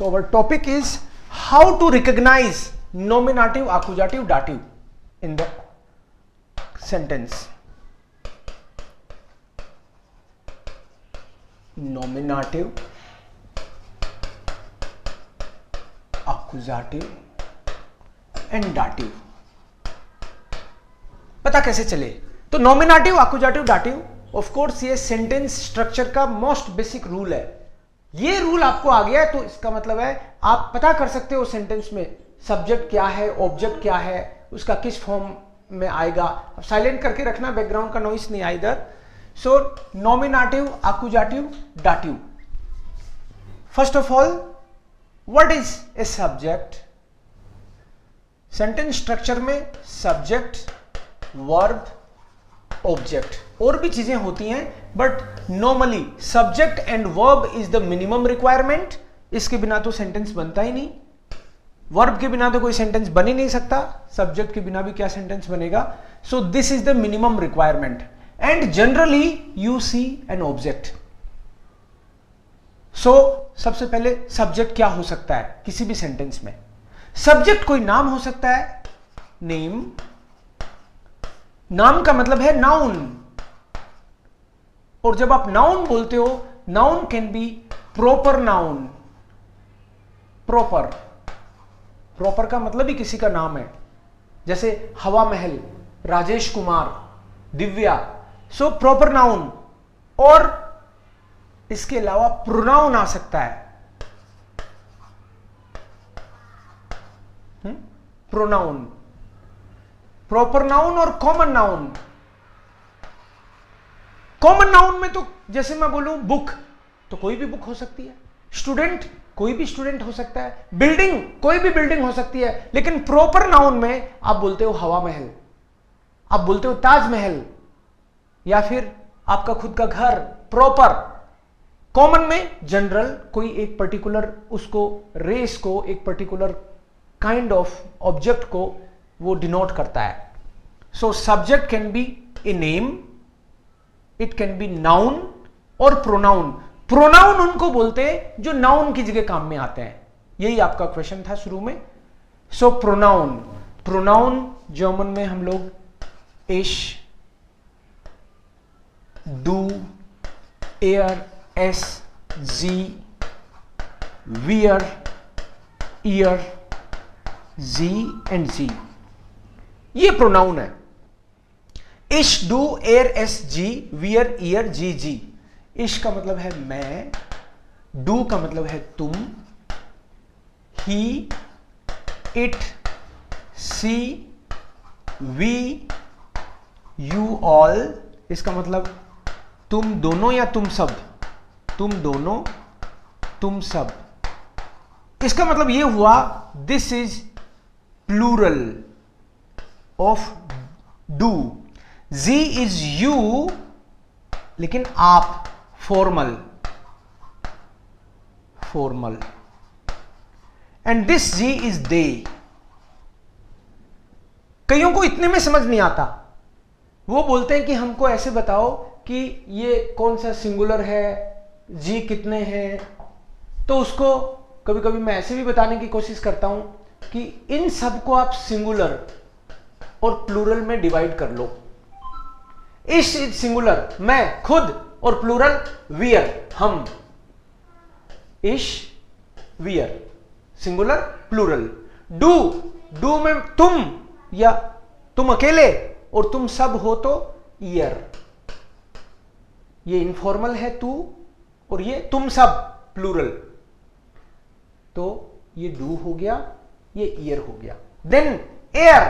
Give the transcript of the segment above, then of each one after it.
So our topic is how to recognize nominative, accusative, dative in the sentence. Nominative, accusative and dative. पता कैसे चले? तो nominative, accusative, दाटिव, of course ये sentence structure का most basic rule है. ये rule आपको आ गया है तो इसका मतलब है आप पता कर सकते हो सेंटेंस में सब्जेक्ट क्या है, ऑब्जेक्ट क्या है, उसका किस फॉर्म में आएगा. अब साइलेंट करके रखना, बैकग्राउंड का नॉइस नहीं आए इधर. So nominative, accusative, dative. First of all, what is a subject? Sentence structure में सब्जेक्ट, वर्ब, ऑब्जेक्ट और भी चीजें होती हैं, but normally subject and verb is the minimum requirement. इसके बिना तो सेंटेंस बनता ही नहीं. वर्ब के बिना तो कोई सेंटेंस बन ही नहीं सकता, सब्जेक्ट के बिना भी क्या सेंटेंस बनेगा. So this is the minimum requirement and generally you see an object. सो सबसे पहले सब्जेक्ट क्या हो सकता है किसी भी सेंटेंस में? सब्जेक्ट कोई नाम हो सकता है, नेम. नाम का मतलब है नाउन, और जब आप नाउन बोलते हो, noun can be proper noun. Proper, proper का मतलब ही किसी का नाम है, जैसे हवा महल, Rajesh Kumar, Divya. So proper noun. और इसके अलावा प्रोनाउन आ सकता है. प्रोनाउन, प्रॉपर नाउन और कॉमन नाउन. कॉमन नाउन में तो जैसे मैं बोलूं बुक, तो कोई भी बुक हो सकती है. स्टूडेंट, कोई भी स्टूडेंट हो सकता है. बिल्डिंग, कोई भी बिल्डिंग हो सकती है. लेकिन प्रॉपर नाउन में आप बोलते हो हवा महल, आप बोलते हो ताजमहल, या फिर आपका खुद का घर. प्रॉपर. कॉमन में जनरल, कोई एक पर्टिकुलर उसको, रेस को, एक पर्टिकुलर काइंड ऑफ ऑब्जेक्ट को वो डिनोट करता है. So subject can be a name, it can be noun और प्रोनाउन. प्रोनाउन उनको बोलते हैं जो नाउन की जगह काम में आते हैं. यही आपका क्वेश्चन था शुरू में. सो प्रोनाउन, प्रोनाउन जर्मन में हम लोग इश, डू, एयर, एस, जी, वियर, ईयर, जी एंड जी, ये प्रोनाउन है. इश, डू, एयर, एस, जी, वियर, ईयर, जी, जी. इश का मतलब है मैं, डू का मतलब है तुम, he, it, she, we, you, all. इसका मतलब तुम दोनों या तुम सब, तुम दोनों, तुम सब. इसका मतलब यह हुआ दिस इज प्लूरल ऑफ डू. जी इज यू, लेकिन आप, फॉर्मल, फॉर्मल. एंड दिस जी इज दे. कईयों को इतने में समझ नहीं आता. वो बोलते हैं कि हमको ऐसे बताओ कि ये कौन सा सिंगुलर है, जी कितने हैं. तो उसको कभी कभी मैं ऐसे भी बताने की कोशिश करता हूं कि इन सब को आप सिंगुलर और प्लूरल में डिवाइड कर लो. इश इज सिंगुलर, मैं, खुद, और प्लूरल वियर, हम. इश, वियर, सिंगुलर, प्लूरल. डू, डू में तुम या तुम अकेले और तुम सब हो तो ईयर. ये इनफॉर्मल है तू, और ये तुम सब, प्लूरल. तो ये डू हो गया, ये ईयर हो गया. देन एयर,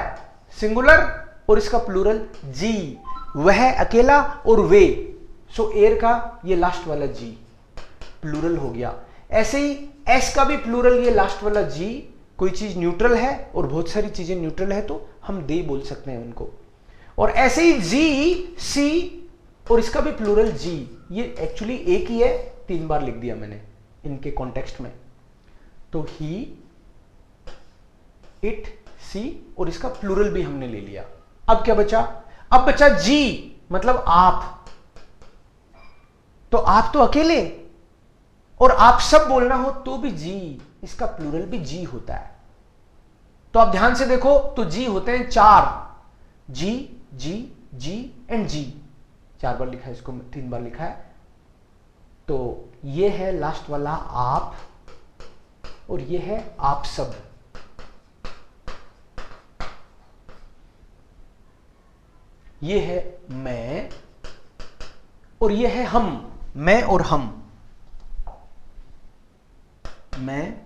सिंगुलर और इसका प्लूरल जी, वह अकेला और वे. सो एयर का ये लास्ट वाला जी प्लूरल हो गया. ऐसे ही एस का भी प्लूरल ये लास्ट वाला जी. कोई चीज न्यूट्रल है और बहुत सारी चीजें न्यूट्रल है तो हम दे बोल सकते हैं उनको. और ऐसे ही जी, सी और इसका भी प्लूरल जी. ये एक्चुअली एक ही है, 3 बार लिख दिया मैंने इनके कॉन्टेक्स्ट में. तो ही, इट, सी और इसका प्लूरल भी हमने ले लिया. अब क्या बचा? अब बचा जी, मतलब आप. तो आप तो अकेले और आप सब बोलना हो तो भी जी, इसका प्लूरल भी जी होता है। तो आप ध्यान से देखो तो जी होते हैं 4, जी जी जी एंड जी, 4 बार लिखा है, इसको 3 बार लिखा है। तो ये है लास्ट वाला आप, और ये है आप सब। ये है मैं, और ये है हम, मैं और हम, मैं,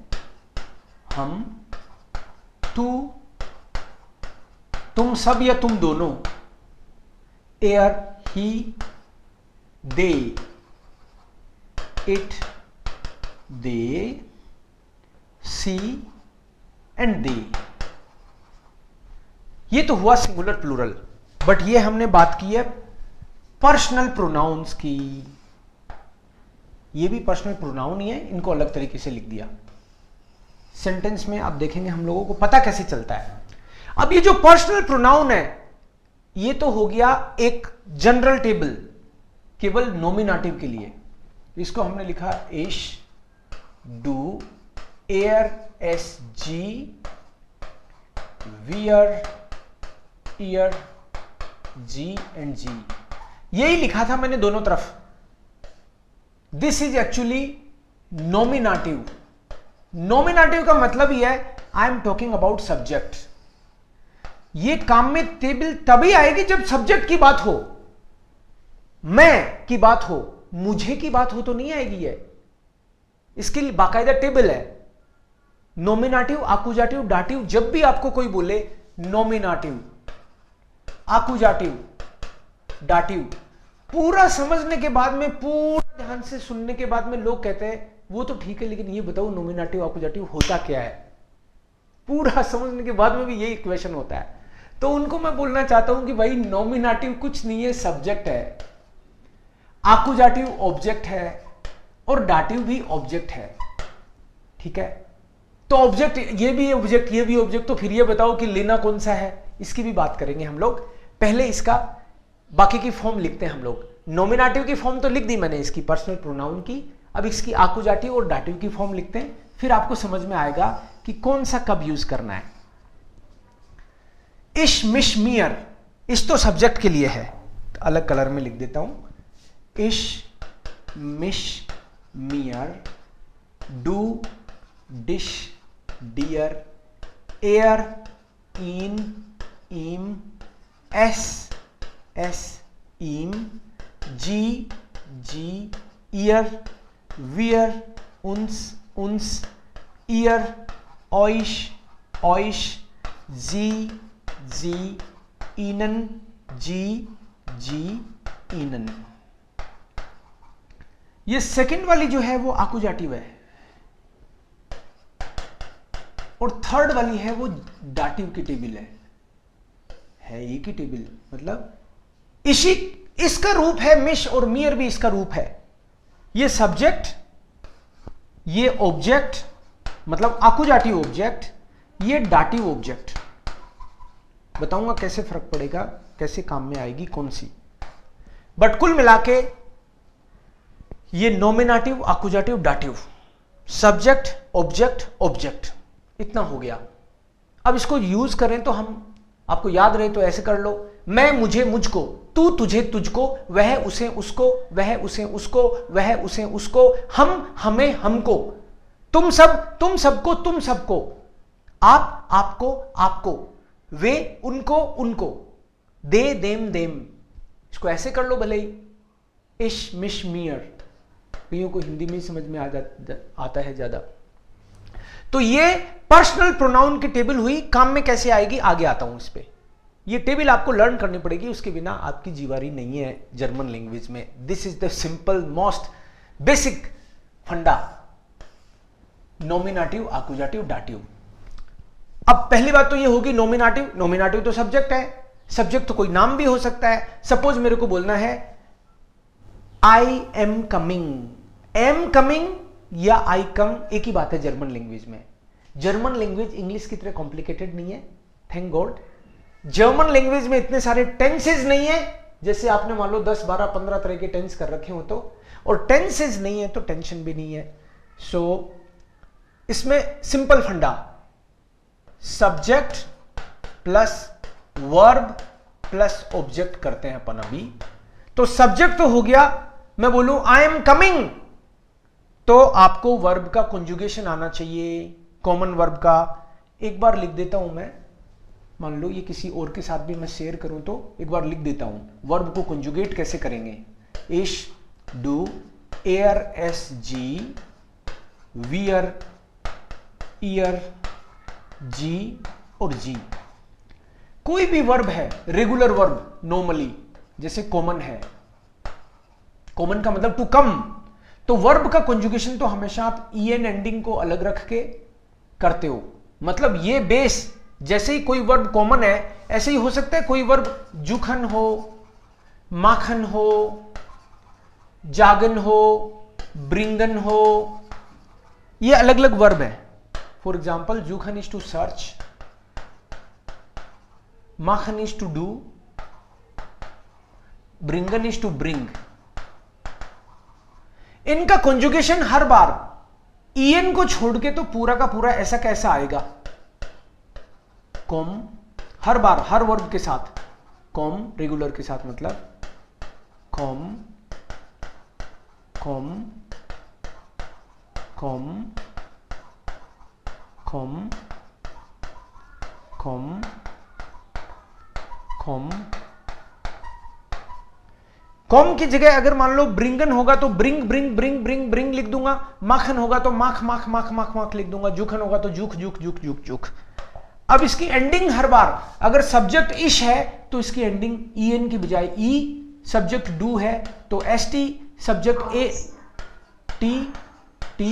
हम, तू, तुम सब या तुम दोनों, एयर, ही, दे, इट, दे, सी एंड दे। ये तो हुआ सिंगुलर प्लूरल, बट ये हमने बात की है पर्सनल प्रोनाउंस की। ये भी पर्सनल प्रोनाउन ही है, इनको अलग तरीके से लिख दिया। सेंटेंस में आप देखेंगे हम लोगों को पता कैसे चलता है। अब ये जो पर्सनल प्रोनाउन है, ये तो हो गया एक जनरल टेबल केवल नॉमिनेटिव के लिए। इसको हमने लिखा इश, डू, एयर, एस जी, वियर, ईयर, जी एंड जी, यही लिखा था मैंने दोनों तरफ। This is actually nominative. Nominative का मतलब ही है I am talking about subject. ये काम में टेबल तभी आएगी जब सब्जेक्ट की बात हो, मैं की बात हो, मुझे की बात हो तो नहीं आएगी। ये इसके लिए बाकायदा टेबल है। नॉमिनेटिव, आकुजाटिव, डाटिव, जब भी आपको कोई बोले नॉमिनेटिव, आकुजाटिव, डाटिव, पूरा समझने के बाद में, पूरा ध्यान से सुनने के बाद में लोग कहते हैं वो तो ठीक है, लेकिन ये बताओ नॉमिनेटिव आकुजाटिव होता क्या है। पूरा समझने के बाद में भी यही क्वेश्चन होता है। तो उनको मैं बोलना चाहता हूं कि भाई नॉमिनेटिव कुछ नहीं है, सब्जेक्ट है, आकुजाटिव ऑब्जेक्ट है, और डाटिव भी ऑब्जेक्ट है। ठीक है, तो ऑब्जेक्ट, ये भी ऑब्जेक्ट, ये भी ऑब्जेक्ट, तो फिर ये बताओ कि लेना कौन सा है, इसकी भी बात करेंगे हम लोग। पहले इसका बाकी की फॉर्म लिखते हैं हम लोग। नॉमिनेटिव की फॉर्म तो लिख दी मैंने इसकी, पर्सनल प्रोनाउन की। अब इसकी आकुजाटिव और डाटिव की फॉर्म लिखते हैं, फिर आपको समझ में आएगा कि कौन सा कब यूज करना है। इश, मिश, मियर, इश तो सब्जेक्ट के लिए है, तो अलग कलर में लिख देता हूं। इश, मिश, मियर, डू, डिश, डियर, एयर, इन, ईम, एस, एस, ईम, जी, जी, ईयर, वियर, उन्स, उन्स, ईयर, ऑइश, ऑइश, जी, जी, ईनन, जी, जी, ईनन। ये सेकंड वाली जो है वो आकुजाटिव है, और थर्ड वाली है वो डाटिव की टेबल है ये की टेबल, मतलब इसी, इसका रूप है मिश, और मियर भी इसका रूप है। ये सब्जेक्ट, ये ऑब्जेक्ट, मतलब आकुजाटिव ऑब्जेक्ट, ये डाटिव ऑब्जेक्ट। बताऊंगा कैसे फर्क पड़ेगा, कैसे काम में आएगी कौन सी, बट कुल मिला के ये nominative, accusative, dative, subject, object, object, इतना हो गया। अब इसको यूज करें तो हम, आपको याद रहे तो ऐसे कर लो, मैं, मुझे, मुझको, तू, तुझे, तुझको, वह, उसे, उसको, वह, उसे, उसको, वह, उसे, उसको, हम, हमें, हमको, तुम सब, तुम सबको, तुम सबको, आप, आपको, आपको, वे, उनको, उनको, दे, देम, देम। इसको ऐसे कर लो भले ही, इश, मिश, मियर। कईयों को हिंदी में ही समझ में आता है ज्यादा। तो ये पर्सनल प्रोनाउन की टेबल हुई। काम में कैसे आएगी आगे आता हूं इस पे। ये टेबल आपको लर्न करनी पड़ेगी, उसके बिना आपकी जीवारी नहीं है जर्मन लैंग्वेज में। This is the simple most basic फंडा, नॉमिनेटिव, आकुजाटिव, डाटिव। अब पहली बात तो ये होगी नॉमिनेटिव। नॉमिनेटिव तो सब्जेक्ट है, सब्जेक्ट तो कोई नाम भी हो सकता है। सपोज मेरे को बोलना है I am coming, am coming या आई कम एक ही बात है जर्मन लैंग्वेज में। जर्मन लैंग्वेज इंग्लिश की तरह कॉम्प्लिकेटेड नहीं है, थैंक गॉड। जर्मन लैंग्वेज में इतने सारे टेंसेज नहीं है, जैसे आपने मान लो 10, 12, 15 तरह के टेंस कर रखे हो तो, और टेंसेज नहीं है तो टेंशन भी नहीं है। सो इसमें सिंपल फंडा, subject plus verb plus object करते हैं अपन अभी। तो सब्जेक्ट तो हो गया, मैं बोलूं आई एम कमिंग, तो आपको वर्ब का कंजुगेशन आना चाहिए, कॉमन वर्ब का। एक बार लिख देता हूं मैं, मान लो ये किसी और के साथ भी मैं शेयर करूं तो एक बार लिख देता हूं वर्ब को कंजुगेट कैसे करेंगे। इश, डू, एयर, एस, जी, वियर, ईयर, जी और जी। कोई भी वर्ब है, रेगुलर वर्ब नॉर्मली, जैसे कॉमन है, कॉमन का मतलब टू कम, तो वर्ब का कंजुगेशन तो हमेशा आप en एंडिंग को अलग रख के करते हो। मतलब ये बेस, जैसे ही कोई वर्ब कॉमन है ऐसे ही हो सकता है कोई वर्ब जुखन हो, माखन हो, जागन हो, ब्रिंगन हो, ये अलग अलग वर्ब है। फॉर एग्जाम्पल जुखन इज टू सर्च, माखन इज टू डू, ब्रिंगन इज टू ब्रिंग। इनका कंजुगेशन हर बार en को छोड़ के तो पूरा का पूरा ऐसा कैसा आएगा, कॉम, हर बार हर वर्ब के साथ, कॉम रेगुलर के साथ, मतलब com, com, com, com, com, com. Com की जगह अगर मान लो ब्रिंगन होगा तो bring bring bring bring bring लिख दूंगा, माखन होगा तो माख माख माख माख माख लिख दूंगा, जुखन होगा तो जुख जुख जुख जुख जुख। अब इसकी एंडिंग हर बार, अगर सब्जेक्ट इश है तो इसकी एंडिंग en की बजाय ई, सब्जेक्ट डू है तो st, subject A T T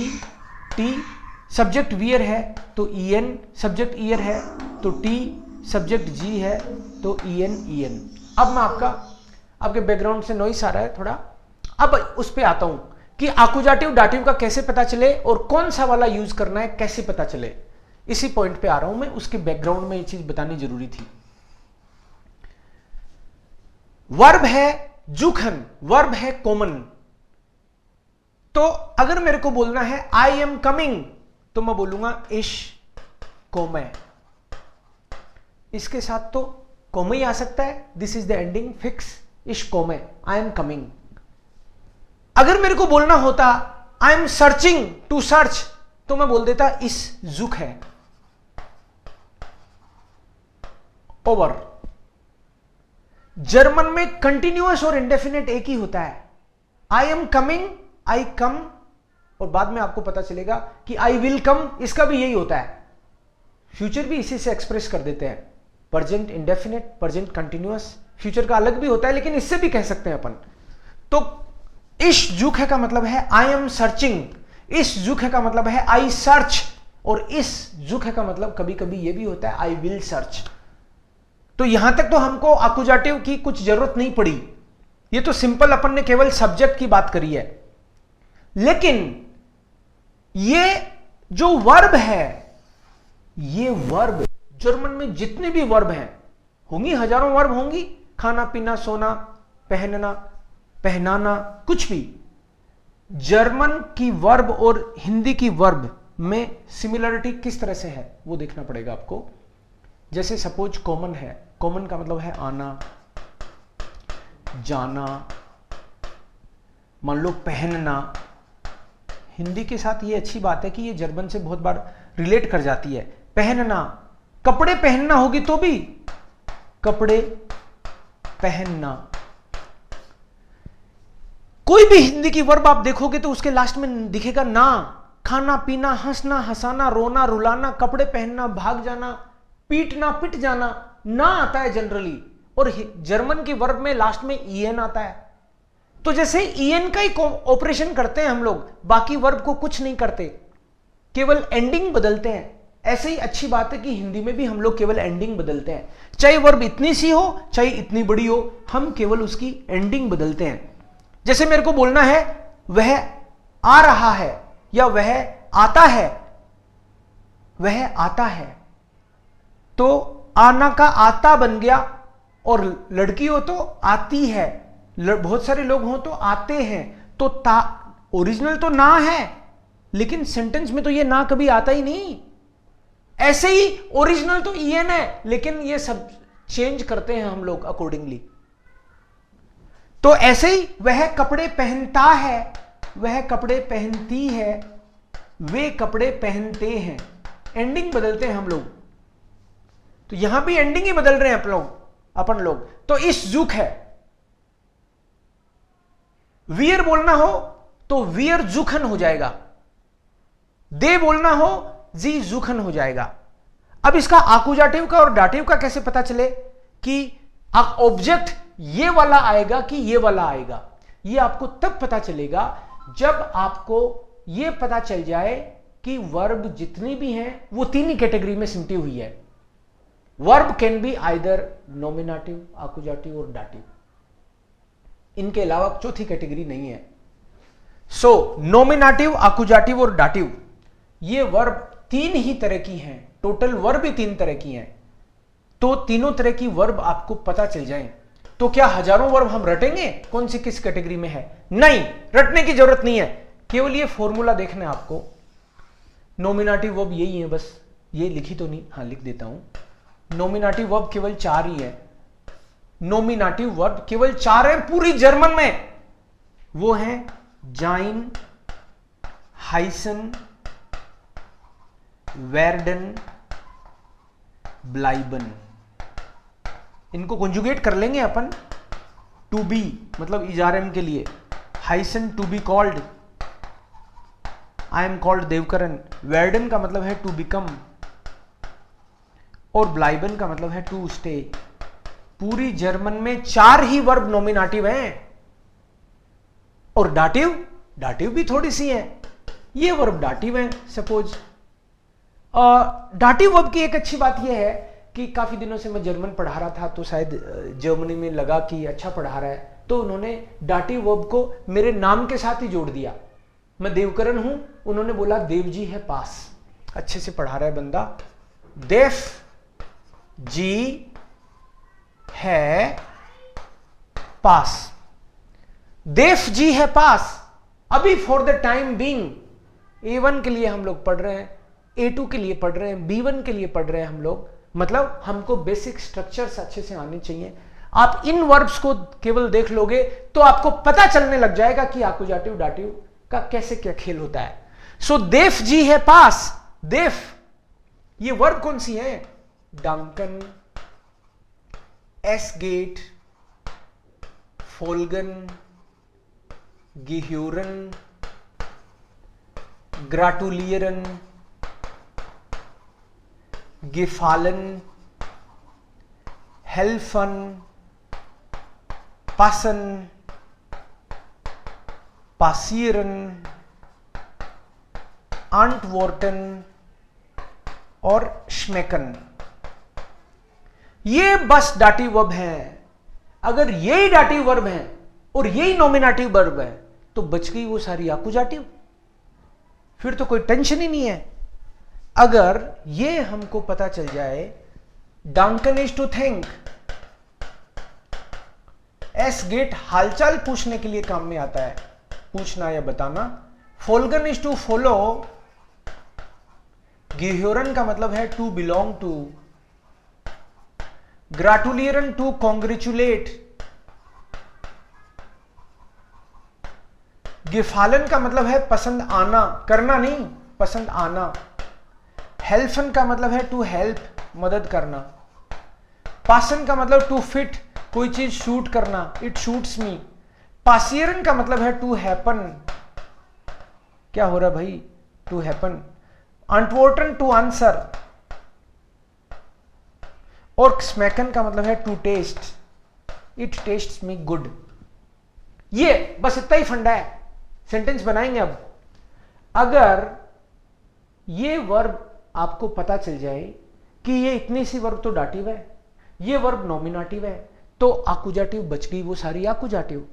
T, subject wear है तो en, सब्जेक्ट ईयर है तो टी, सब्जेक्ट जी है तो en। अब मैं आपके बैकग्राउंड से नॉइस आ रहा है थोड़ा, अब उस पे आता हूं कि आकुजाटिव डाटिव का कैसे पता चले और कौन सा वाला यूज करना है कैसे पता चले। इसी पॉइंट पे आ रहा हूं मैं, उसके बैकग्राउंड में ये चीज बतानी जरूरी थी। वर्ब है जुखन, वर्ब है कॉमन, तो अगर मेरे को बोलना है आई एम कमिंग तो मैं बोलूंगा इश कोमे, इसके साथ तो कोमे ही आ सकता है, this is the ending fix, इश कोमे, आई एम कमिंग। अगर मेरे को बोलना होता I am searching to search तो मैं बोल देता इस जुक है, ओवर। जर्मन में कंटिन्यूअस और इंडेफिनेट एक ही होता है, आई एम कमिंग, आई कम, और बाद में आपको पता चलेगा कि आई विल कम, इसका भी यही होता है। फ्यूचर भी इसी से एक्सप्रेस कर देते हैं, present indefinite, present continuous, future का अलग भी होता है लेकिन इससे भी कह सकते हैं अपन। तो इस जुक है का मतलब है आई एम सर्चिंग, इस जुक है का मतलब है आई सर्च, और इस जुक है का मतलब कभी कभी यह भी होता है आई विल सर्च। तो यहां तक तो हमको आकुजाटिव की कुछ जरूरत नहीं पड़ी, ये तो सिंपल अपन ने केवल सब्जेक्ट की बात करी है। लेकिन ये जो वर्ब है, ये वर्ब जर्मन में जितने भी वर्ब हैं, होंगी हजारों वर्ब होंगी, खाना पीना सोना पहनना पहनाना कुछ भी, जर्मन की वर्ब और हिंदी की वर्ब में सिमिलरिटी किस तरह से है वो देखना पड़ेगा आपको। जैसे सपोज कॉमन है, कॉमन का मतलब है आना जाना, मान लो पहनना, हिंदी के साथ ये अच्छी बात है कि ये जर्मन से बहुत बार रिलेट कर जाती है। पहनना, कपड़े पहनना होगी तो भी कपड़े पहनना। कोई भी हिंदी की वर्ब आप देखोगे तो उसके लास्ट में दिखेगा ना, खाना पीना, हंसना हंसाना, रोना रुलाना, कपड़े पहनना, भाग जाना, पीटना पिट जाना, ना आता है जनरली, और जर्मन की वर्ब में लास्ट में en आता है। तो जैसे en का ही ऑपरेशन करते हैं हम लोग, बाकी वर्ब को कुछ नहीं करते, केवल एंडिंग बदलते हैं। ऐसे ही अच्छी बात है कि हिंदी में भी हम लोग केवल एंडिंग बदलते हैं, चाहे वर्ब इतनी सी हो चाहे इतनी बड़ी हो, हम केवल उसकी एंडिंग बदलते हैं। जैसे मेरे को बोलना है वह आ रहा है या वह आता है, वह आता है, तो आना का आता बन गया, और लड़की हो तो आती है, बहुत सारे लोग हो तो आते हैं, तो ओरिजिनल तो ना है, लेकिन सेंटेंस में तो ये ना कभी आता ही नहीं। ऐसे ही ओरिजिनल तो en है, लेकिन ये सब चेंज करते हैं हम लोग अकॉर्डिंगली। तो ऐसे ही वह कपड़े पहनता है, वह कपड़े पहनती है, वे कपड़े पहनते हैं, एंडिंग बदलते हैं हम लोग। तो यहां भी एंडिंग ही बदल रहे हैं अपन लोग। तो इस जुक है, वियर बोलना हो तो वियर जुखन हो जाएगा, दे बोलना हो जी जुखन हो जाएगा। अब इसका आकुजाटिव का और डाटिव का कैसे पता चले कि ऑब्जेक्ट ये वाला आएगा कि ये वाला आएगा? ये आपको तब पता चलेगा जब आपको ये पता चल जाए कि वर्ब जितनी भी हैं वो तीन ही कैटेगरी में सिमटी हुई है। Verb can be either nominative, accusative और डाटिव, इनके अलावा चौथी कैटेगरी नहीं है। सो नॉमिनेटिव, आकुजाटिव और डाटिव ये वर्ब तीन ही तरह की हैं, टोटल वर्ब ही तीन तरह की हैं। तो तीनों तरह की वर्ब आपको पता चल जाएं तो क्या हजारों वर्ब हम रटेंगे कौन सी किस कैटेगरी में है? नहीं, रटने की जरूरत नहीं है, केवल ये फॉर्मूला देखना है आपको। नॉमिनेटिव वर्ब यही है, बस ये लिखी तो नहीं, हाँ लिख देता हूं। नॉमिनेटिव वर्ब केवल 4 ही है, नॉमिनेटिव वर्ब केवल 4 है पूरी जर्मन में। वो है जाइन, हाइसन, वेर्डन, ब्लाइबन। इनको कंजुगेट कर लेंगे अपन। टू बी मतलब इजारम के लिए, हाइसन to be called, I am called Devkaran. वेर्डन का मतलब है टू बिकम, और ब्लाइबन का मतलब है टू स्टे। पूरी जर्मन में 4 ही वर्ब नॉमिनेटिव हैं। और डाटिव, डाटिव भी थोड़ी सी है, ये वर्ब डाटिव है। सपोज डाटिव वर्ब की एक अच्छी बात यह है कि काफी दिनों से मैं जर्मन पढ़ा रहा था, तो शायद जर्मनी में लगा कि अच्छा पढ़ा रहा है, तो उन्होंने डाटिव वर्ब को मेरे नाम के साथ ही जोड़ दिया। मैं देवकरण हूं, उन्होंने बोला देव जी है पास। अच्छे से पढ़ा रहा है बंदा। देव जी है पास, देव जी है पास। अभी for the time being A1 के लिए हम लोग पढ़ रहे हैं, A2 के लिए पढ़ रहे हैं, B1 के लिए पढ़ रहे हैं हम लोग। मतलब हमको बेसिक स्ट्रक्चर्स अच्छे से आने चाहिए। आप इन वर्ब्स को केवल देख लोगे तो आपको पता चलने लग जाएगा कि आकुजाटिव डाटिव का कैसे क्या खेल होता है। सो देव जी है पास, देव ये वर्ब कौन सी है? डंकन, एस गेट, फोल्गन, गिह्यूरन, ग्राटुलियरन, गिफालन, हेल्फन, पासन, पासियरन, आंटवॉर्टन और श्मेकन। ये बस डाटिव वर्ब हैं। अगर यही डाटिव वर्ब हैं और यही नॉमिनेटिव वर्ब है तो बच गई वो सारी आकुजाटिव, फिर तो कोई टेंशन ही नहीं है। अगर ये हमको पता चल जाए, डंकन इज टू थिंक, एस गेट हालचाल पूछने के लिए काम में आता है, पूछना या बताना। फोल्गन इज टू फॉलो, गिह्योरन का मतलब है टू बिलोंग टू, ग्राटुलियरन टू कॉन्ग्रेचुलेट, गिफालन का मतलब है पसंद आना, करना नहीं, पसंद आना। हेल्फन का मतलब है टू हेल्प, मदद करना। पासन का मतलब टू फिट, कोई चीज शूट करना, इट शूट्स मी। पासियरन का मतलब है टू हैपन, क्या हो रहा भाई, टू हैपन। अंटवोर्टन टू आंसर, और स्मैकन का मतलब है to taste, it tastes me good. ये बस इतना ही फंडा है। सेंटेंस बनाएंगे अब। अगर ये वर्ब आपको पता चल जाए कि ये इतनी सी वर्ब तो डाटिव है, ये वर्ब नॉमिनेटिव है, तो आकुजाटिव बच गई वो सारी आकुजाटिव,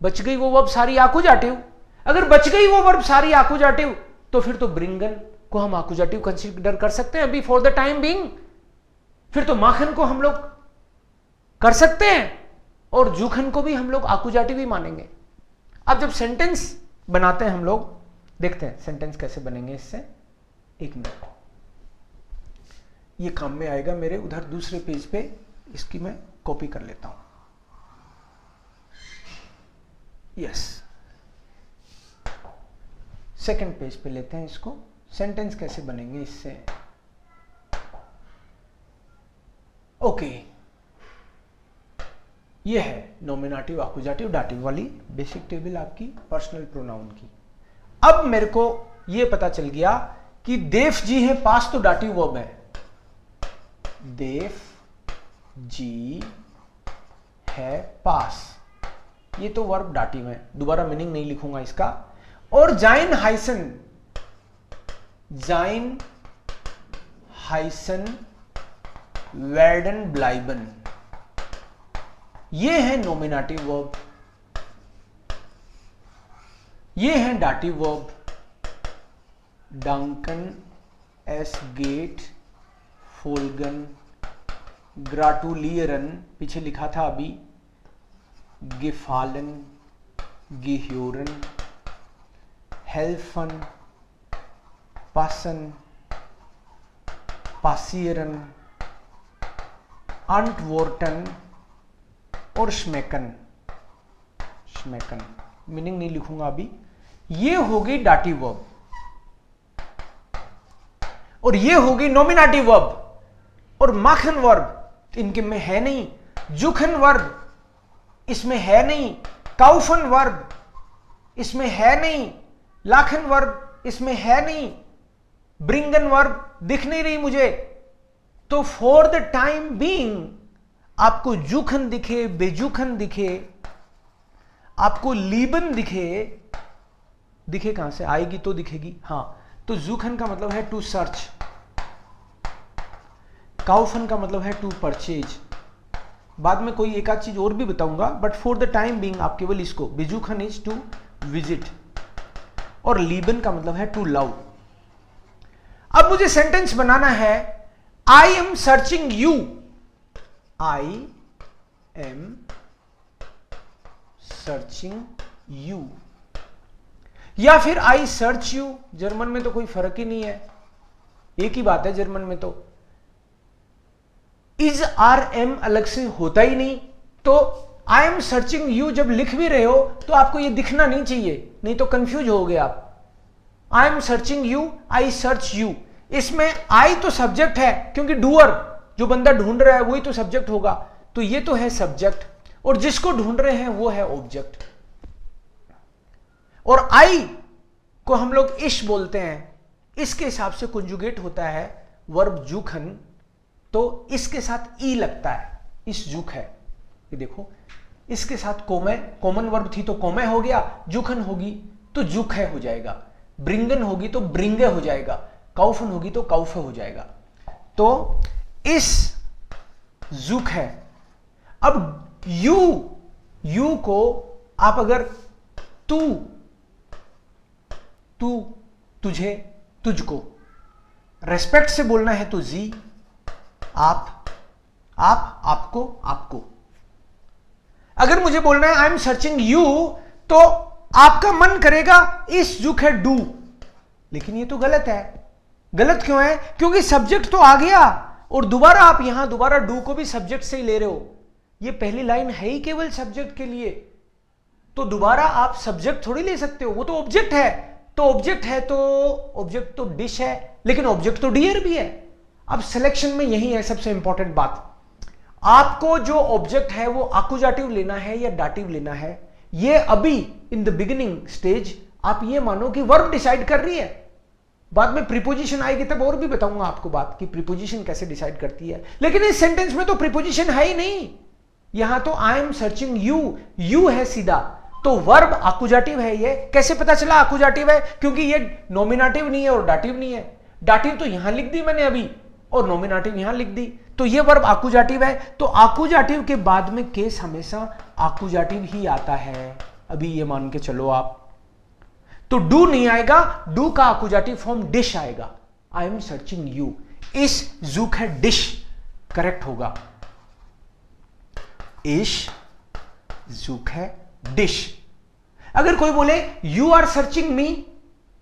बच गई वो वर्ब सारी आकुजाटिव। अगर बच गई वो वर्ब सारी आकुजाटिव तो फिर तो ब्रिंगन को हम आकुजाटिव कंसीडर कर सकते हैं अभी फॉर द टाइम बीइंग। फिर तो माखन को हम लोग कर सकते हैं और जूखन को भी हम लोग आकुजाटिव ही मानेंगे। अब जब सेंटेंस बनाते हैं हम लोग देखते हैं सेंटेंस कैसे बनेंगे इससे। एक मिनट, ये काम में आएगा मेरे। उधर दूसरे पेज पे इसकी मैं कॉपी कर लेता हूं। यस, सेकंड पेज पे लेते हैं इसको। सेंटेंस कैसे बनेंगे इससे। ओके, ये है नॉमिनेटिव, आकुजाटिव, डाटिव वाली बेसिक टेबल आपकी पर्सनल प्रोनाउन की। अब मेरे को ये पता चल गया कि देव जी है पास तो डाटिव वर्ब है। देव जी है पास, ये तो वर्ब डाटिव है, दोबारा मीनिंग नहीं लिखूंगा इसका। और जाइन हाइसन वेर्डन ब्लाइबन, ये है नॉमिनेटिव वर्ब, ये है डाटिव वर्ब। डंकन एस गेट फोल्गन ग्राटुलियरन, पीछे लिखा था अभी, गिफालन गिह्योरन हेल्फन पासन पासियरन अंटवोर्टन और श्मेकन। मीनिंग नहीं लिखूंगा अभी। ये हो गई डाटिव वर्ब और ये हो गई नॉमिनेटिव वर्ब। और माखन वर्ब इनके में है नहीं, जुखन वर्ब इसमें है नहीं, काउफन वर्ब इसमें है नहीं, लाखन वर्ब इसमें है नहीं, ब्रिंगन वर्ब दिख नहीं रही मुझे। तो फॉर द टाइम बीइंग आपको जुखन दिखे, बेजुखन दिखे, आपको लीबन दिखे कहां से आएगी तो दिखेगी। हां, तो जुखन का मतलब है टू सर्च, काउफन का मतलब है टू परचेज। बाद में कोई एक आध चीज और भी बताऊंगा, but for the time being आप केवल इसको, बेजुखन इज टू विजिट और लीबन का मतलब है टू लव। अब मुझे सेंटेंस बनाना है, I am searching you, I am searching you, या फिर आई सर्च यू। जर्मन में तो कोई फर्क ही नहीं है, एक ही बात है जर्मन में तो। इज आर एम अलग से होता ही नहीं, तो आई एम सर्चिंग यू जब लिख भी रहे हो तो आपको ये दिखना नहीं चाहिए, नहीं तो कंफ्यूज हो गए आप। आई am searching you, I search you, इसमें आई तो सब्जेक्ट है, क्योंकि डूअर जो बंदा ढूंढ रहा है वही तो सब्जेक्ट होगा, तो ये तो है सब्जेक्ट, और जिसको ढूंढ रहे हैं वो है ऑब्जेक्ट। और आई को हम लोग इश बोलते हैं, इसके हिसाब से कंजुगेट होता है वर्ब जुखन, तो इसके साथ ई लगता है, इस जुख है। ये देखो, इसके साथ कोमे, कॉमन वर्ब थी तो कोमे हो गया, जुखन होगी तो जुख है हो जाएगा, ब्रिंगन होगी तो ब्रिंगे हो जाएगा, काउफन होगी तो काउफे हो जाएगा। तो इस जुख है। अब यू को आप अगर तू, तुझे, तुझको रेस्पेक्ट से बोलना है तो जी, आप, आपको, आपको। अगर मुझे बोलना है आई एम सर्चिंग यू, तो आपका मन करेगा इस जुख है डू, लेकिन ये तो गलत है। गलत क्यों है? क्योंकि सब्जेक्ट तो आ गया और दोबारा आप यहां दोबारा डू को भी सब्जेक्ट से ही ले रहे हो। ये पहली लाइन है ही केवल सब्जेक्ट के लिए, तो दोबारा आप सब्जेक्ट थोड़ी ले सकते हो, वो तो ऑब्जेक्ट है। तो ऑब्जेक्ट है तो ऑब्जेक्ट तो डिश है, लेकिन ऑब्जेक्ट तो डियर भी है। अब सिलेक्शन में यही है सबसे इंपॉर्टेंट बात, आपको जो ऑब्जेक्ट है वो आकुजाटिव लेना है या डाटिव लेना है। ये अभी इन द बिगिनिंग स्टेज आप ये मानो कि वर्ब डिसाइड कर रही है, बाद में प्रीपोजिशन आएगी तब और भी बताऊंगा आपको बात कि प्रीपोजिशन कैसे डिसाइड करती है। लेकिन इस सेंटेंस में तो प्रीपोजिशन है ही नहीं, यहां तो आई एम सर्चिंग यू, यू है सीधा, तो वर्ब आकुजाटिव है। ये कैसे पता चला आकुजाटिव है? क्योंकि ये नॉमिनेटिव नहीं है और डाटिव नहीं है। डाटिव तो यहां लिख दी मैंने अभी और नॉमिनेटिव यहां लिख दी, तो ये वर्ब आकुजाटिव है। तो आकुजाटिव के बाद में केस हमेशा आकुजाटिव ही आता है, अभी ये मान के चलो आप। तो डू नहीं आएगा, डू का आकुजाटिव फॉर्म डिश आएगा। आई एम सर्चिंग यू, इस जुक है डिश, करेक्ट होगा। इश जुक है डिश। अगर कोई बोले यू आर सर्चिंग मी,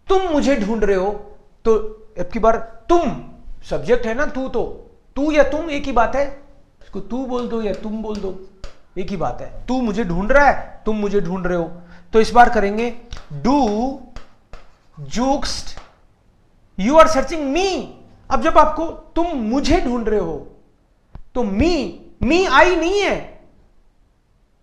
तुम मुझे ढूंढ रहे हो, तो अब की बार तुम सब्जेक्ट है ना, तू या तुम एक ही बात है, इसको तू बोल दो या तुम बोल दो, एक ही बात है। तू मुझे ढूंढ रहा है, तुम मुझे ढूंढ रहे हो। तो इस बार करेंगे डू जुक्स्ट यू आर सर्चिंग मी। अब जब आपको तुम मुझे ढूंढ रहे हो तो मी आई नहीं है,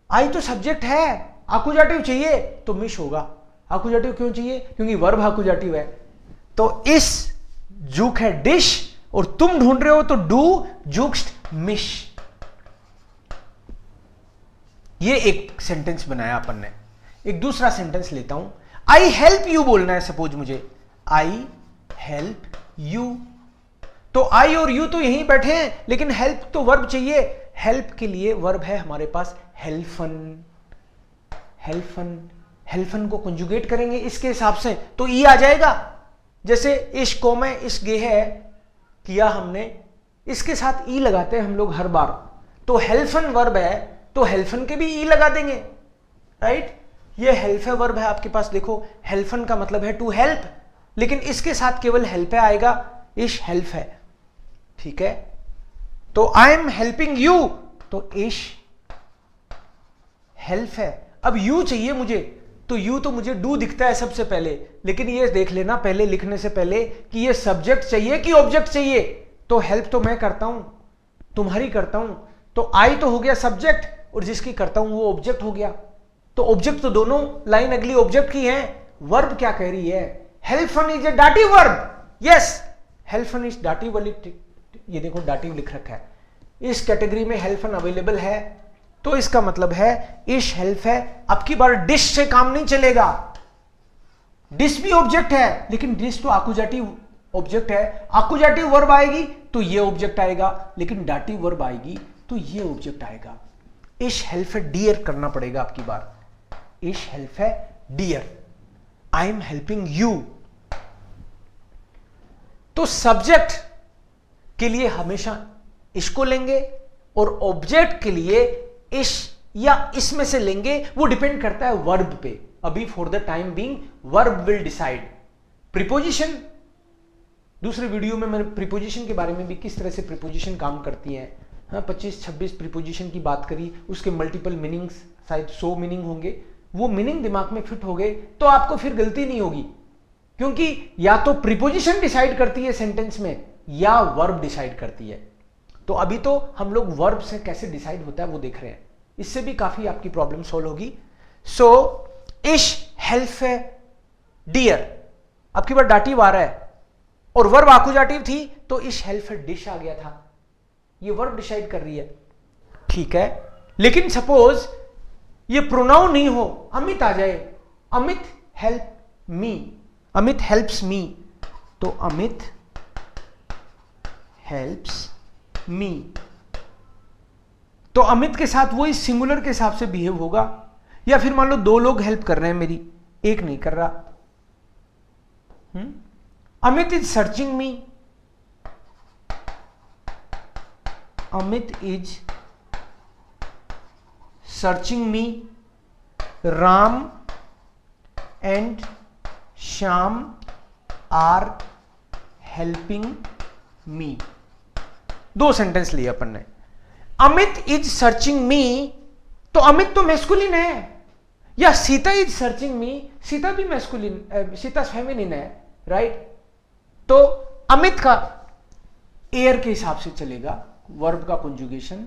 आई तो सब्जेक्ट है, आकुजाटिव चाहिए तो मिश होगा। आकुजाटिव क्यों चाहिए? क्योंकि वर्ब आकुजाटिव है। तो इस जुक है डिश और तुम ढूंढ रहे हो तो डू जुक्स्ट मिश। ये एक सेंटेंस बनाया अपन ने। एक दूसरा सेंटेंस लेता हूं, आई हेल्प यू बोलना है सपोज मुझे, आई हेल्प यू। तो आई और यू तो यहीं बैठे हैं, लेकिन हेल्प तो वर्ब चाहिए। हेल्प के लिए वर्ब है हमारे पास हेल्फन। हेल्फन को कंजुगेट करेंगे इसके हिसाब से तो ई आ जाएगा। जैसे इश को में इश गे है किया हमने, इसके साथ ई लगाते हैं हम लोग हर बार। तो हेल्फन वर्ब है तो हेल्फन के भी ई लगा देंगे, राइट। ये हेल्प है वर्ब है आपके पास, देखो हेल्फन का मतलब है टू हेल्प, लेकिन इसके साथ केवल हेल्प आएगा, इश हेल्प है, ठीक है। तो आई एम हेल्पिंग यू, तो इश हेल्प है। अब यू चाहिए मुझे, तो यू तो मुझे डू दिखता है सबसे पहले, लेकिन ये देख लेना पहले लिखने से पहले कि ये सब्जेक्ट चाहिए कि ऑब्जेक्ट चाहिए। तो हेल्प तो मैं करता हूं, तुम्हारी करता हूं, तो आई तो हो गया सब्जेक्ट और जिसकी करता हूं वो ऑब्जेक्ट हो गया। तो ऑब्जेक्ट तो दोनों लाइन अगली ऑब्जेक्ट की है। वर्ब क्या कह रही है? हेल्पन is a dative verb. Yes, हेल्पन इज डाटिव वाली, ये देखो डाटिव लिख रखा है, इस कैटेगरी में हेल्पन अवेलेबल है, तो इसका मतलब है इश हेल्प है। अब की बार डिश से काम नहीं चलेगा, डिश भी ऑब्जेक्ट है, लेकिन डिश तो आकुजाटिव ऑब्जेक्ट है। आकुजाटिव वर्ब आएगी तो ये ऑब्जेक्ट आएगा, लेकिन डाटिव वर्ब आएगी तो ये ऑब्जेक्ट आएगा। इश हेल्प है डियर करना पड़ेगा आपकी बार, इश हेल्प है डियर, आई एम हेल्पिंग यू। तो सब्जेक्ट के लिए हमेशा इसको लेंगे और ऑब्जेक्ट के लिए इश या इसमें से लेंगे, वो डिपेंड करता है वर्ब पे। अभी for the time being verb will decide. Preposition, दूसरे वीडियो में मैंने प्रीपोजिशन के बारे में भी, किस तरह से प्रीपोजिशन काम करती हैं, हाँ 25-26 प्रीपोजिशन की बात करी, उसके मल्टीपल मीनिंग्स, शायद 100 मीनिंग होंगे। वो मीनिंग दिमाग में फिट हो गए तो आपको फिर गलती नहीं होगी, क्योंकि या तो प्रीपोजिशन डिसाइड करती है सेंटेंस में या वर्ब डिसाइड करती है। तो अभी तो हम लोग वर्ब से कैसे डिसाइड होता है वो देख रहे हैं, इससे भी काफी आपकी प्रॉब्लम सॉल्व होगी। सो इश हेल्प है डियर, अब की बार डाटिव आ रहा है और वर्ब आकुजाटिव थी तो इश हेल्प है डिश आ गया था, ये वर्ब डिसाइड कर रही है, ठीक है। लेकिन सपोज ये प्रोनाउन नहीं हो, अमित आ जाए, Amit help me, Amit helps me, तो अमित हेल्प्स मी, तो अमित के साथ वो इस सिंगुलर के हिसाब से बिहेव होगा। या फिर मान लो दो लोग हेल्प कर रहे हैं मेरी, एक नहीं कर रहा, Amit is searching me, Amit is searching me, Ram and Shyam are helping me. दो सेंटेंस लिए अपन ने। अमित इज सर्चिंग मी, तो अमित तो मैस्कुलिन है, या सीता इज सर्चिंग मी, सीता भी मैस्कुलिन, सीता फेमिनिन है, राइट। तो अमित का एयर के हिसाब से चलेगा वर्ब का कंजुगेशन,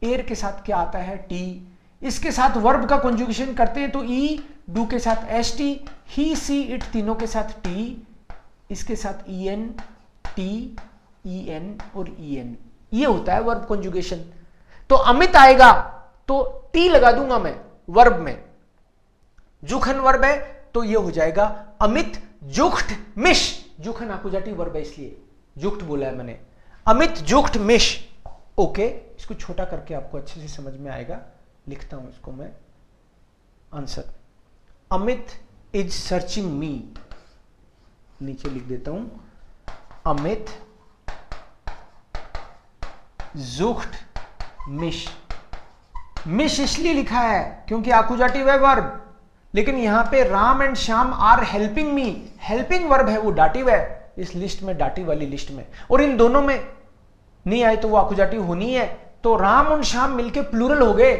एयर के साथ क्या आता है टी, इसके साथ वर्ब का कंजुगेशन करते हैं तो ई, डू के साथ s t, he she it तीनों के साथ टी, इसके साथ e n, t e n और ई एन, ये होता है वर्ब कंजुगेशन। तो अमित आएगा तो टी लगा दूंगा मैं वर्ब में, जुखन वर्ब है तो ये हो जाएगा अमित जुख्ट मिश, जुखन आकुजाटिव वर्ब है इसलिए जुख्ट बोला है मैंने, अमित जुख्ट मिश। ओके, इसको छोटा करके आपको अच्छे से समझ में आएगा, लिखता हूं इसको मैं आंसर। अमित इज सर्चिंग मी, नीचे लिख देता हूं, अमित जुख्ट मिश। मिश इसलिए लिखा है क्योंकि आकुजाटिव है वर्ब, लेकिन यहां पे Ram and Shyam are helping me, helping verb है, वो डाटिव है इस लिस्ट में, डाटिव वाली लिस्ट में, और इन दोनों में नहीं आए तो वो आकुजाटिव होनी है। तो राम और श्याम मिलके प्लूरल हो गए।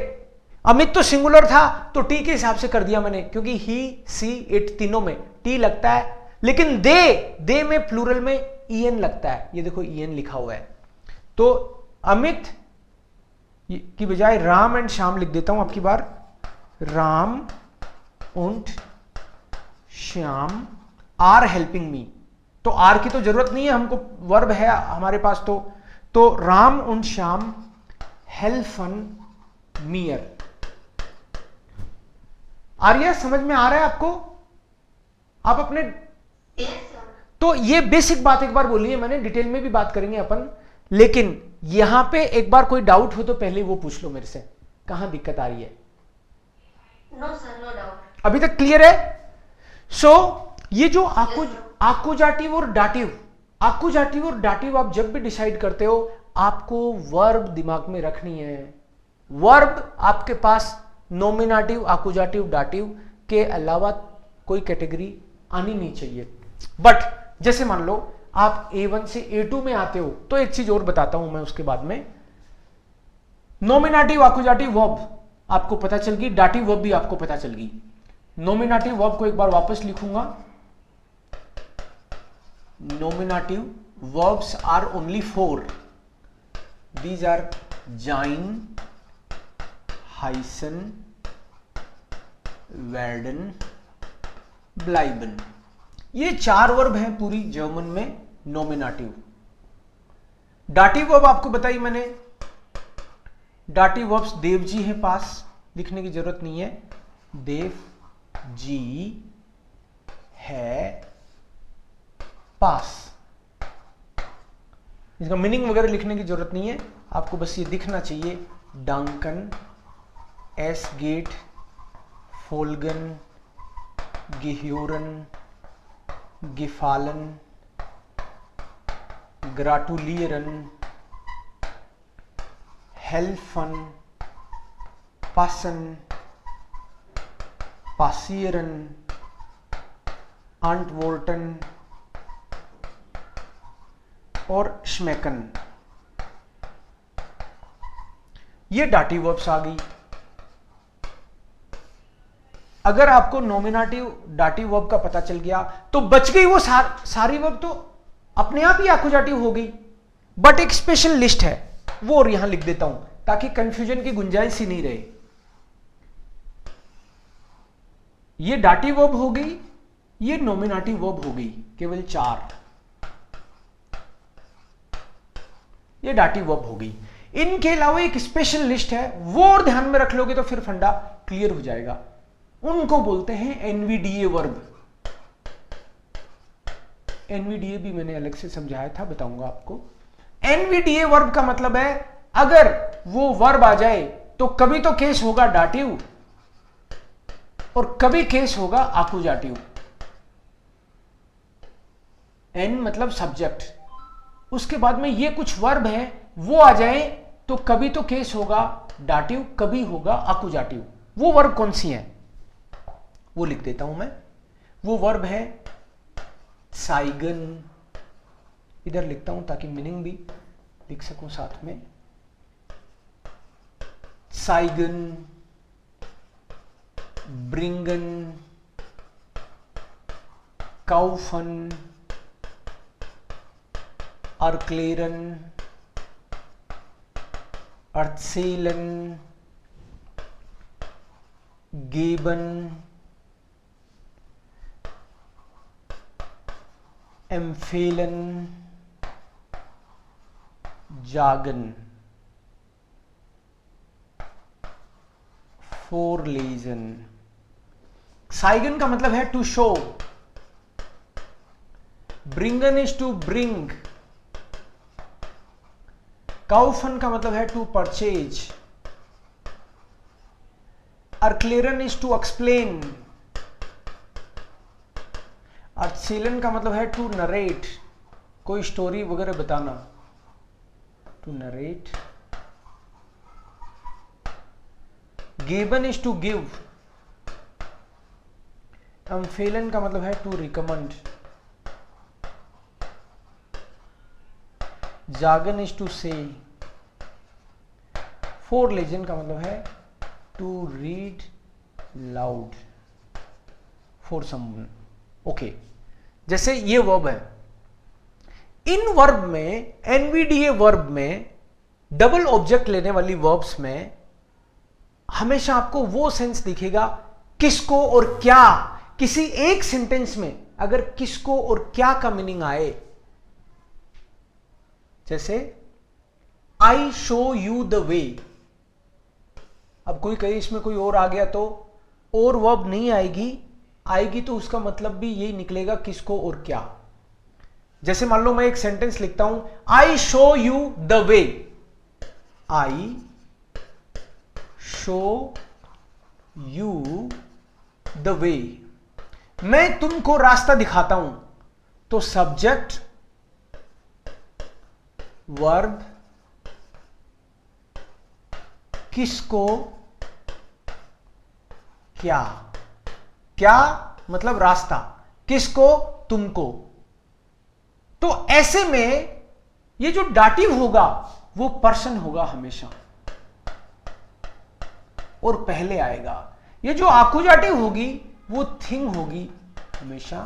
अमित तो सिंगुलर था तो टी के हिसाब से कर दिया मैंने, क्योंकि ही, सी, इट तीनों में टी लगता है, लेकिन दे में प्लूरल में ईएन लगता है, ये देखो ईएन लिखा हुआ है। तो अमित की बजाय राम एंड श्याम लिख देता हूं आपकी बार, Ram und Shyam are helping me. तो आर की तो जरूरत नहीं है हमको, वर्ब है हमारे पास। तो राम und श्याम हेल्पन मियर। आर्या समझ में आ रहा है आपको? आप अपने तो ये बेसिक बात एक बार बोली है मैंने, डिटेल में भी बात करेंगे अपन, लेकिन यहां पे एक बार कोई डाउट हो तो पहले वो पूछ लो मेरे से, कहां दिक्कत आ रही है? No sir, no doubt. अभी तक क्लियर है? सो ये जो आकुजाटिव और डाटिव, आकुजाटिव और डाटिव आप जब भी डिसाइड करते हो आपको वर्ब दिमाग में रखनी है। वर्ब आपके पास नॉमिनेटिव, आकुजाटिव, डाटिव के अलावा कोई कैटेगरी आनी नहीं चाहिए। बट जैसे मान लो आप A1 से A2 में आते हो, तो एक चीज और बताता हूं मैं उसके बाद में। नॉमिनेटिव, आकुजाटिव वर्ब आपको पता चल गई, डाटिव वर्ब भी आपको पता चल गई। नॉमिनेटिव वर्ब को एक बार वापस लिखूंगा, nominative verbs are only 4. These are join, heißen, werden, bleiben. ये 4 वर्ब हैं पूरी जर्मन में नॉमिनेटिव। डाटिव वर्ब आपको बताई मैंने, डाटिव वर्ब्स देव जी हैं पास, लिखने की जरूरत नहीं है, देव जी है पास, इसका मीनिंग वगैरह लिखने की जरूरत नहीं है, आपको बस ये दिखना चाहिए। डांकन, एस गेट, फोल्गन, गिह्योरन, गिफालन, ग्राटुलियरन, हेल्फन, पासन, पासियरन, आंटवोर्टन और श्मेकन। ये डाटिव वर्ब्स आ गई। अगर आपको नॉमिनेटिव डाटिव वर्ब का पता चल गया तो बच गई वो सारी वर्ब, तो अपने आप ही आकुजाटिव हो गई। बट एक स्पेशल लिस्ट है, वो और यहां लिख देता हूं ताकि कंफ्यूजन की गुंजाइश ही नहीं रहे। ये डाटिव वर्ब हो गई, ये नॉमिनेटिव वर्ब हो गई, केवल 4। ये डाटिव वर्ब हो गई। इनके अलावा एक स्पेशल लिस्ट है, वो और ध्यान में रख लोगे तो फिर फंडा क्लियर हो जाएगा। उनको बोलते हैं एनवीडीए वर्ब। एनवीडीए भी मैंने अलग से समझाया था, बताऊंगा आपको। एनवीडीए वर्ब का मतलब है अगर वो वर्ब आ जाए तो कभी तो केस होगा डाटिव और कभी केस होगा आकुजाटिव। एन मतलब सब्जेक्ट, उसके बाद में ये कुछ वर्ब है वो आ जाए तो कभी तो केस होगा डाटिव, कभी होगा आकुजाटिव। वो वर्ब कौन सी है वो लिख देता हूं मैं। वो वर्ब है साइगन, इधर लिखता हूं ताकि मीनिंग भी लिख सकूं साथ में। साइगन, ब्रिंगन, काउफन, अर्क्लेरन, अर्थसेलन, गेबन, एम्फेलन, जागन, फोरलेजन। साइगन का मतलब है टू शो, ब्रिंगन इज टू ब्रिंग, काउफन का मतलब है टू परचेज, अर्क्लेरन इज टू एक्सप्लेन, अर्थसेलन का मतलब है टू नरेट, कोई स्टोरी वगैरह बताना, टू नरेट। गेबन इज टू गिव, एम्फेलन का मतलब है टू रिकमेंड, जार्गन इज टू से, फॉर लेजेंड का मतलब है to read loud for someone. Okay, जैसे ये वर्ब है, इन वर्ब में, एनवीडीए वर्ब में, डबल ऑब्जेक्ट लेने वाली वर्ब्स में हमेशा आपको वो सेंस दिखेगा किसको और क्या। किसी एक सेंटेंस में अगर किसको और क्या का मीनिंग आए, जैसे I show you the way, अब कोई कहे इसमें कोई और आ गया तो और वर्ब नहीं आएगी, आएगी तो उसका मतलब भी यही निकलेगा किसको और क्या। जैसे मान लो मैं एक सेंटेंस लिखता हूं, I show you the way, I show you the way, मैं तुमको रास्ता दिखाता हूं, तो सब्जेक्ट वर्ब किसको क्या, क्या मतलब रास्ता, किसको तुमको। तो ऐसे में ये जो डाटिव होगा वो पर्सन होगा हमेशा और पहले आएगा। ये जो आकुजाटिव होगी वो थिंग होगी हमेशा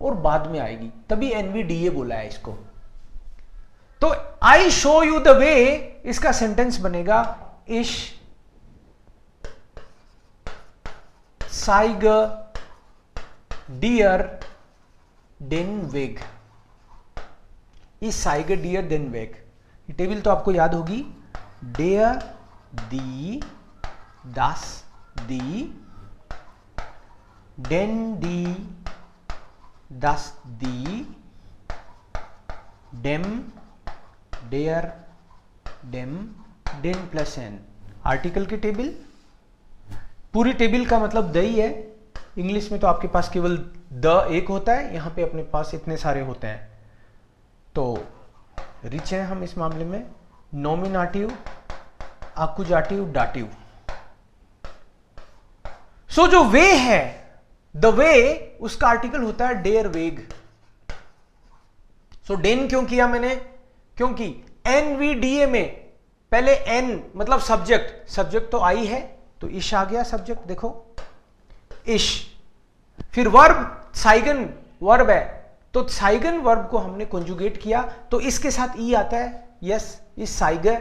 और बाद में आएगी, तभी एनवीडीए बोला है इसको। तो I show you the way, इसका सेंटेंस बनेगा इश साइग डियर डेन वेग, इस साइग डियर देन वेग। ये टेबल तो आपको याद होगी, डेयर दी दस दी डेन दी दस दी डेम डेयर डेम डेन प्लस एन, आर्टिकल की टेबल। पूरी टेबल का मतलब द ही है, इंग्लिश में तो आपके पास केवल द एक होता है, यहां पे अपने पास इतने सारे होते हैं। तो रिच हैं हम इस मामले में, नॉमिनाटिव, आकुजाटिव, डाटिव। सो जो वे है, द वे, उसका आर्टिकल होता है डेयर वेग। सो डेन क्यों किया मैंने, क्योंकि एनवीडीए में पहले एन मतलब सब्जेक्ट, सब्जेक्ट तो आई है तो इश आ गया सब्जेक्ट, देखो इश। फिर वर्ब साइगन वर्ब है, तो साइगन वर्ब को हमने कॉन्जुगेट किया तो इसके साथ ई आता है, यस इस साइगर।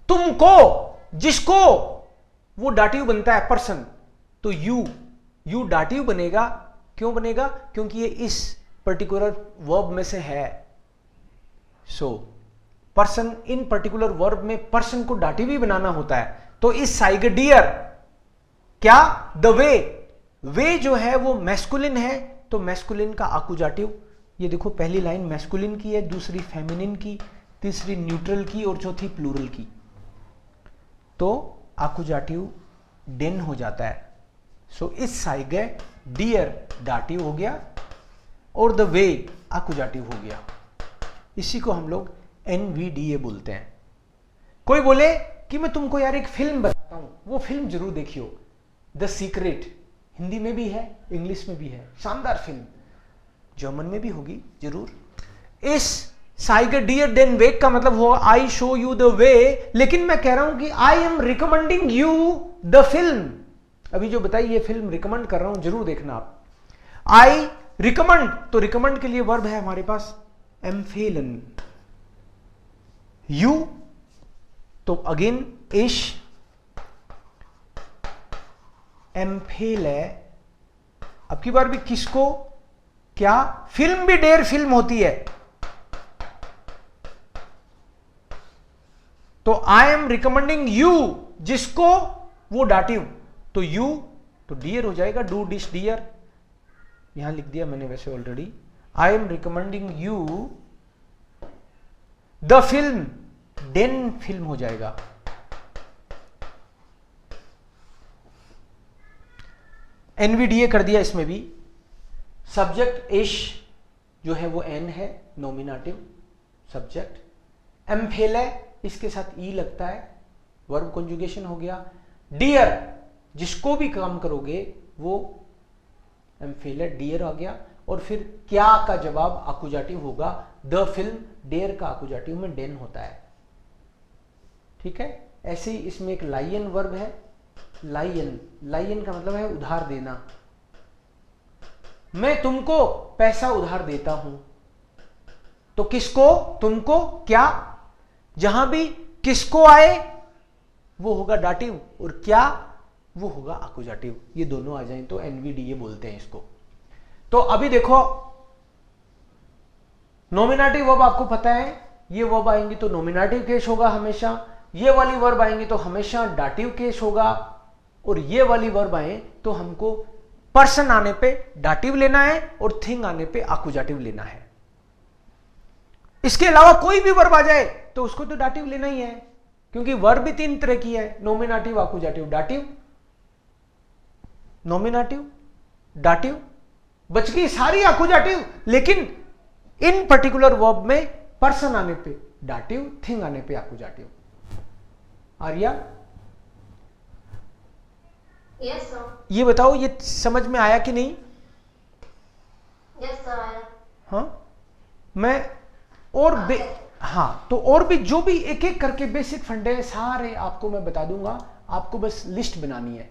तुमको, जिसको, वो डाटिव बनता है पर्सन, तो यू डाटिव बनेगा। क्यों बनेगा, क्योंकि ये इस पर्टिकुलर वर्ब में से है। सो पर्सन, इन पर्टिकुलर वर्ब में पर्सन को डाटिव ही बनाना होता है, तो इस साइग डियर क्या, द वे, वे जो है वो मैस्कुलिन है, तो मैस्कुलिन का आकुजाटिव। ये देखो पहली लाइन मैस्कुलिन की है, दूसरी फेमिनिन की, तीसरी न्यूट्रल की और चौथी प्लूरल की, तो आकुजाटिव डेन हो जाता है। सो इस साइगे डियर डाटिव हो गया और द वे आकुजाटिव हो गया। इसी को हम लोग एनवीडीए बोलते हैं। कोई बोले कि मैं तुमको यार एक फिल्म बताता हूं, वो फिल्म जरूर देखियो, द सीक्रेट, हिंदी में भी है, इंग्लिश में भी है, शानदार फिल्म, जर्मन में भी होगी जरूर। इस साइग डियर देन वेग का मतलब होगा I show you the way, लेकिन मैं कह रहा हूं कि आई am recommending you the film. अभी जो बताई ये फिल्म रिकमेंड कर रहा हूं, जरूर देखना आप। आई रिकमेंड, तो रिकमेंड के लिए वर्ब है हमारे पास एम्फेलन। यू, तो अगेन इश एम्फेल है। अब की बार भी किसको क्या, फिल्म भी डेयर फिल्म होती है, तो आई एम रिकमेंडिंग यू, जिसको, वो डाटिव, तो यू तो डियर हो जाएगा, डू डिश डियर, यहां लिख दिया मैंने वैसे already. I am recommending you the film, देन फिल्म हो जाएगा। एनवीडीए कर दिया इसमें भी। सब्जेक्ट इश जो है वो एन है, नॉमिनेटिव सब्जेक्ट। एम्फेले, इसके साथ ई लगता है, वर्ब कॉन्जुगेशन हो गया। डियर, जिसको भी काम करोगे वो एम फेलियर, डियर आ गया, और फिर क्या का जवाब आकुजाटिव होगा, द फिल्म, डेयर का आकुजाटिव में डेन होता है। ठीक है, ऐसे ही इसमें एक लायन वर्ब है, लायन, लायन का मतलब है उधार देना। मैं तुमको पैसा उधार देता हूं, तो किसको, तुमको, क्या, जहां भी किसको आए वो होगा डाटिव, और क्या वो होगा आकुजाटिव। ये दोनों आ जाएं तो एनवीडीए बोलते हैं इसको। तो अभी देखो, नॉमिनेटिव वर्ब आपको पता है, ये वर्ब आएंगी तो नॉमिनेटिव केस होगा हमेशा, ये वाली वर्ब आएंगी तो हमेशा डाटिव केस होगा, और ये वाली वर्ब आए तो हमको पर्सन आने पे डाटिव लेना है और थिंग आने पे आकुजाटिव लेना है। इसके अलावा कोई भी वर्ब आ जाए तो उसको तो डाटिव लेना ही है, क्योंकि वर्ब भी 3 तरह की है, nominative, accusative, dative. Nominative, dative, बच गई सारी आकुजाटिव, लेकिन इन पर्टिकुलर वर्ब में पर्सन आने पे डाटिव, थिंग आने पे आकुजाटिव। Arya, Yes sir. ये बताओ ये समझ में आया कि नहीं? Yes sir. हाँ, मैं और हाँ, तो और भी जो भी एक एक करके बेसिक फंडे सारे आपको मैं बता दूंगा, आपको बस लिस्ट बनानी है।